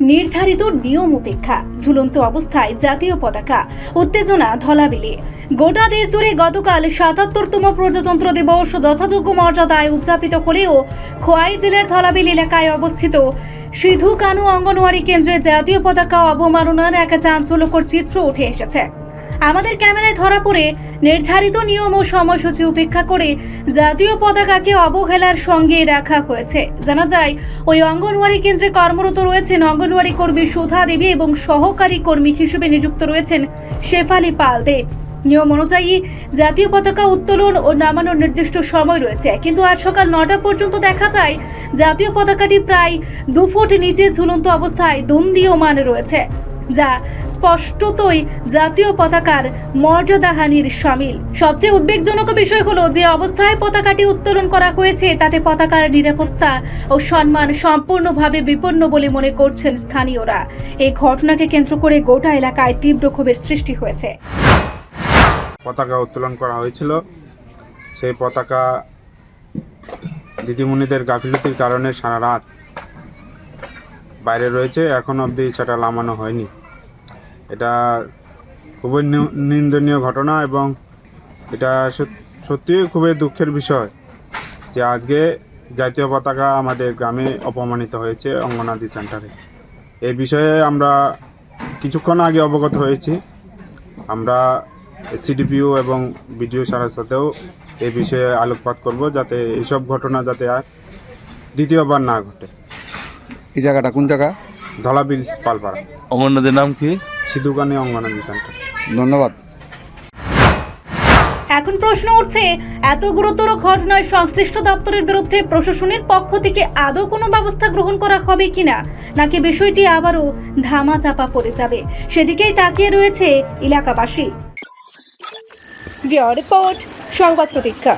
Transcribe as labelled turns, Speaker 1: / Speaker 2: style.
Speaker 1: নির্ধারিত নিয়ম উপেক্ষা ঝুলন্ত অবস্থায় জাতীয় পতাকা, উত্তেজনা ধলাবিলে। গোটা দেশ জুড়ে গতকাল ৭৭তম প্রজাতন্ত্র দিবস যথাযোগ্য মর্যাদায় উদযাপিত হলেও খোয়াই জেলার ধলাবিল এলাকায় অবস্থিত সিধু কানু অঙ্গনওয়াড়ি কেন্দ্রে জাতীয় পতাকা অবমাননার এক চাঞ্চল্যকর চিত্র উঠে এসেছে। আমাদের ক্যামেরায় ধরা পড়ে নির্ধারিত নিয়ম ও সময়সূচি উপেক্ষা করে জাতীয় পতাকাকে অবহেলার সঙ্গে রাখা হয়েছে। জানা যায়, ওই অঙ্গনওয়াড়ি কেন্দ্রে কর্মরত রয়েছেন অঙ্গনওয়াড়ি কর্মী সুধা দেবী এবং সহকারী কর্মী হিসেবে নিযুক্ত রয়েছেন শেফালি পাল দে। নিয়ম অনুযায়ী জাতীয় পতাকা উত্তোলন ও নামানোর নির্দিষ্ট সময় রয়েছে, কিন্তু আজ সকাল ৯টা পর্যন্ত দেখা যায় জাতীয় পতাকাটি প্রায় ২ ফুট নিচে ঝুলন্ত অবস্থায় দণ্ডীয়মান রয়েছে, যা স্পষ্টতই জাতীয় পতাকার মর্যাদাহানির শামিল। সবচেয়ে উদ্বেগজনক বিষয় হলো যে অবস্থায় পতাকাটি উত্তোলন করা হয়েছে তাতে পতাকার নিরাপত্তা ও সম্মান সম্পূর্ণভাবে বিপন্ন বলে মনে করছেন স্থানীয়রা। এই ঘটনাকে কেন্দ্র করে গোটা এলাকায় তীব্র ক্ষোভের সৃষ্টি হয়েছে।
Speaker 2: পতাকা উত্তোলন করা হয়েছিল, সেই পতাকা দিদিমণিদের গাফিলতির কারণে সারা রাত বাইরে রয়েছে, এখন অবধি সেটা নামানো হয়নি। এটা খুবই নিন্দনীয় ঘটনা এবং এটা সত্যিই খুবই দুঃখের বিষয় যে আজকে জাতীয় পতাকা আমাদের গ্রামে অপমানিত হয়েছে অঙ্গনাদি সেন্টারে। এই বিষয়ে আমরা কিছুক্ষণ আগে অবগত হয়েছি। আমরা সিডিপিও এবং বিডিও স্যারের সাথেও এই বিষয়ে আলোকপাত করব, যাতে এইসব ঘটনা যাতে আর দ্বিতীয়বার না ঘটে।
Speaker 3: এই জায়গাটা কোন জায়গা?
Speaker 2: ধলাবিল পালপাড়া।
Speaker 4: অঙ্গনাদের নাম কি?
Speaker 2: সিধু কানু অঙ্গনাদি সেন্টার।
Speaker 3: ধন্যবাদ।
Speaker 1: এখন প্রশ্ন উঠছে, এত গুরুতর ঘটনায় সংশ্লিষ্ট দপ্তরের বিরুদ্ধে প্রশাসনের পক্ষ থেকে আদৌ কোনো ব্যবস্থা গ্রহণ করা হবে কিনা, নাকি বিষয়টি আবারও ধামাচাপা পড়ে যাবে, সেদিকেই তাকিয়ে রয়েছে এলাকাবাসী। রিপোর্ট, সংবাদ প্রতীক্ষা।